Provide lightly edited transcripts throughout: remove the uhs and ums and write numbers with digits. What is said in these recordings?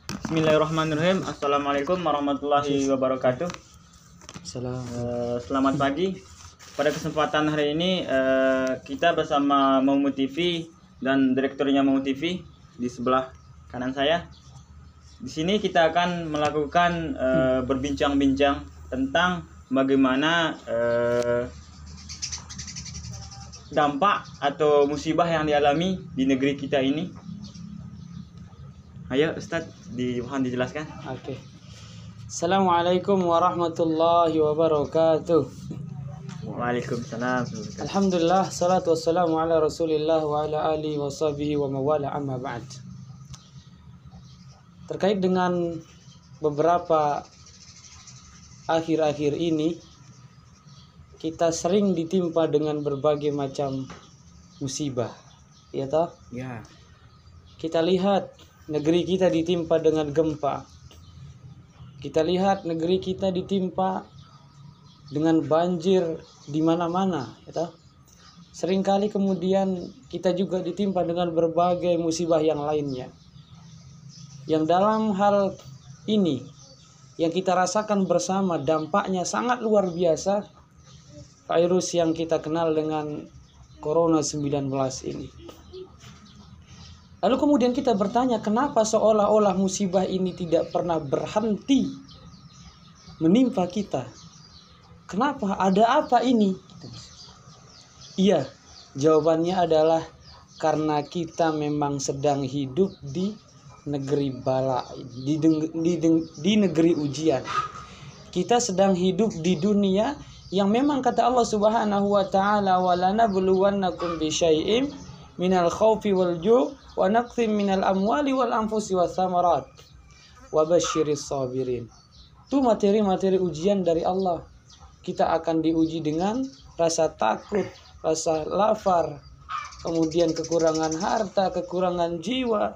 Bismillahirrahmanirrahim. Assalamualaikum warahmatullahi wabarakatuh. Selamat pagi. Pada kesempatan hari ini kita bersama Momu TV dan direkturnya Momu TV di sebelah kanan saya. Di sini kita akan melakukan berbincang-bincang tentang bagaimana dampak atau musibah yang dialami di negeri kita ini. Ayo Ustadz, mohon dijelaskan. Oke. Assalamualaikum warahmatullahi wabarakatuh. Waalaikumsalam. Alhamdulillah, salatu wassalamu ala rasulillah wa ala alihi wa sahbihi wa mawala amma ba'd. Terkait dengan beberapa akhir-akhir ini, kita sering ditimpa dengan berbagai macam musibah, ya toh? Ya. Kita lihat negeri kita ditimpa dengan gempa. Kita lihat negeri kita ditimpa dengan banjir di mana-mana, ya toh? Seringkali kemudian kita juga ditimpa dengan berbagai musibah yang lainnya. Yang dalam hal ini yang kita rasakan bersama dampaknya sangat luar biasa, virus yang kita kenal dengan Corona 19 ini. Lalu kemudian kita bertanya, kenapa seolah-olah musibah ini tidak pernah berhenti menimpa kita? Kenapa? Ada apa ini? Iya, jawabannya adalah karena kita memang sedang hidup di negeri bala, di negeri ujian. Kita sedang hidup di dunia yang memang kata Allah Subhanahu wa taala, "Walanabluwannakum bisyai'im minal khaufi wal ju' wa naqsim minal amwali wal anfusi was samarat wa basyiris sabirin." Itu materi-materi ujian dari Allah. Kita akan diuji dengan rasa takut, rasa lapar, kemudian kekurangan harta, kekurangan jiwa.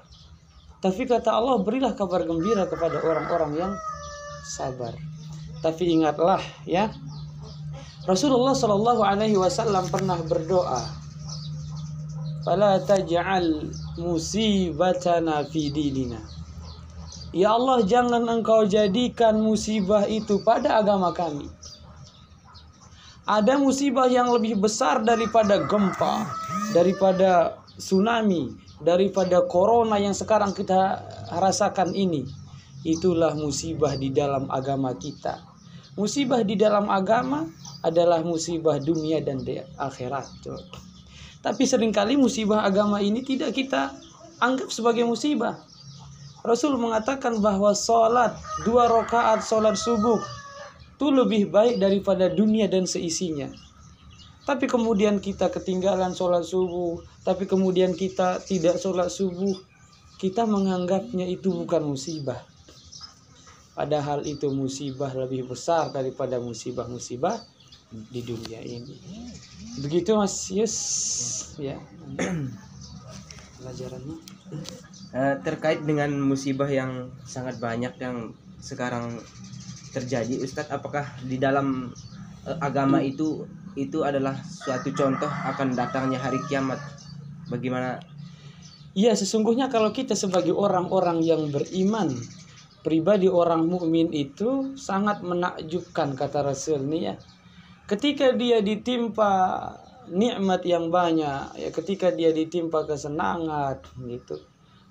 Tapi kata Allah, berilah kabar gembira kepada orang-orang yang sabar. Tapi ingatlah ya, Rasulullah Shallallahu Alaihi Wasallam pernah berdoa, "Fala taj'al musibatana fi dinina." Ya Allah, jangan engkau jadikan musibah itu pada agama kami. Ada musibah yang lebih besar daripada gempa, daripada tsunami, daripada corona yang sekarang kita rasakan ini. Itulah musibah di dalam agama kita. Musibah di dalam agama adalah musibah dunia dan di akhirat. Tapi seringkali musibah agama ini tidak kita anggap sebagai musibah. Rasul mengatakan bahwa sholat 2 rakaat sholat subuh itu lebih baik daripada dunia dan seisinya. Tapi kemudian kita ketinggalan sholat subuh, tapi kemudian kita tidak sholat subuh, kita menganggapnya itu bukan musibah. Padahal itu musibah lebih besar daripada musibah-musibah di dunia ini. Begitu Mas Yus, ya. Pelajarannya terkait dengan musibah yang sangat banyak yang sekarang terjadi, Ustadz, apakah di dalam agama itu adalah suatu contoh akan datangnya hari kiamat? Bagaimana? Iya, sesungguhnya kalau kita sebagai orang-orang yang beriman, pribadi orang mukmin itu sangat menakjubkan kata Rasul nih ya. Ketika dia ditimpa nikmat yang banyak, ya, ketika dia ditimpa kesenangan gitu,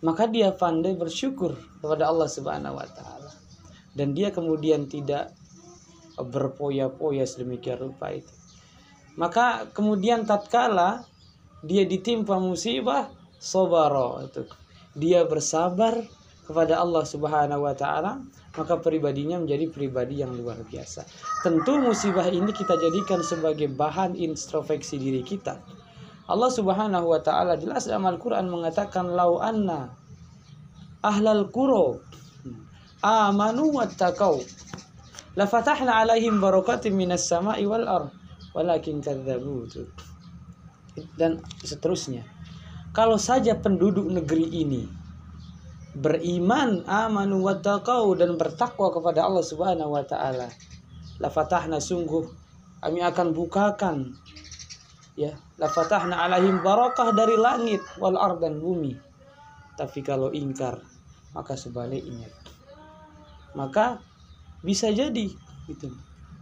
maka dia pandai bersyukur kepada Allah Subhanahu wa taala. Dan dia kemudian tidak berpoya-poya sedemikian rupa itu. Maka kemudian tatkala dia ditimpa musibah, sabara itu. Dia bersabar kepada Allah Subhanahu wa taala, maka pribadinya menjadi pribadi yang luar biasa. Tentu musibah ini kita jadikan sebagai bahan introspeksi diri kita. Allah Subhanahu wa taala jelas dalam Al-Qur'an mengatakan, "Lau anna ahlal qura amanu wattaqau la fatahna 'alaihim barakatim minas sama'i wal ard walakin kadzdzabu." Dan seterusnya. Kalau saja penduduk negeri ini beriman, amanu wattaqau, dan bertakwa kepada Allah Subhanahu wa taala, la fatahna, sungguh kami akan bukakan, ya, la fatahna alaihim barakah dari langit wal ard, dan bumi. Tapi kalau ingkar, maka sebaliknya. Maka bisa jadi gitu.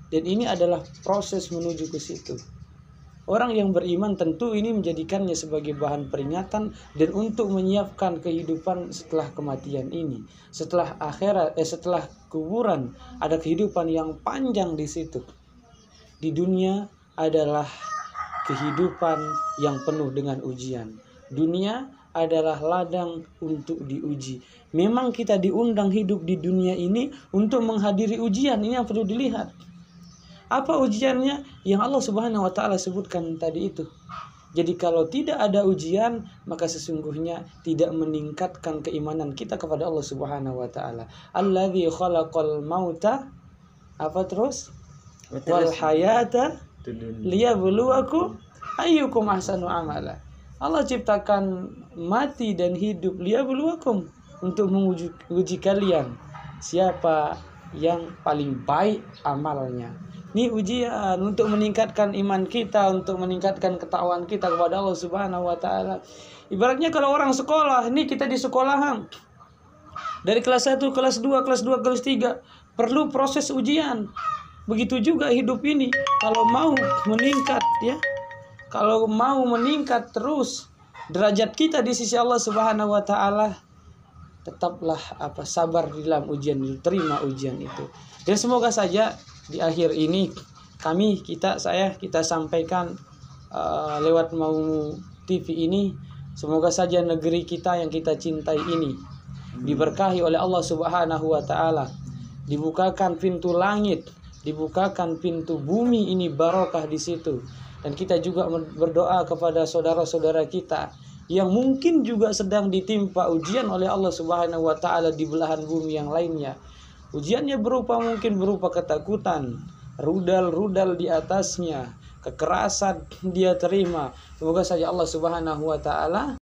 Dan ini adalah proses menuju ke situ. Orang yang beriman tentu ini menjadikannya sebagai bahan peringatan dan untuk menyiapkan kehidupan setelah kematian ini. Setelah setelah kuburan ada kehidupan yang panjang di situ. Di dunia adalah kehidupan yang penuh dengan ujian. Dunia adalah ladang untuk diuji. Memang kita diundang hidup di dunia ini untuk menghadiri ujian. Ini yang perlu dilihat. Apa ujiannya? Yang Allah Subhanahu wa taala sebutkan tadi itu. Jadi kalau tidak ada ujian, maka sesungguhnya tidak meningkatkan keimanan kita kepada Allah Subhanahu wa taala. Alladzi khalaqal mauta apa terus? Wal hayata liyabluwakum ayyukum ahsanu amala. Allah ciptakan mati dan hidup liyabluwakum untuk menguji kalian siapa yang paling baik amalnya. Ini ujian untuk meningkatkan iman kita, untuk meningkatkan ketakwaan kita kepada Allah Subhanahu wa taala. Ibaratnya kalau orang sekolah, ini kita di sekolahan. Dari kelas 1, kelas 2, kelas 2, kelas 3 perlu proses ujian. Begitu juga hidup ini kalau mau meningkat ya. Kalau mau meningkat terus derajat kita di sisi Allah Subhanahu wa taala, tetaplah sabar di dalam ujian itu, terima ujian itu. Dan semoga saja di akhir ini kita sampaikan lewat Mau TV ini, semoga saja negeri kita yang kita cintai ini diberkahi oleh Allah Subhanahu wa taala, dibukakan pintu langit, dibukakan pintu bumi ini barokah di situ. Dan kita juga berdoa kepada saudara-saudara kita yang mungkin juga sedang ditimpa ujian oleh Allah Subhanahu wa taala di belahan bumi yang lainnya. Ujiannya mungkin berupa ketakutan, rudal di atasnya, kekerasan dia terima. Semoga saja Allah Subhanahu wa taala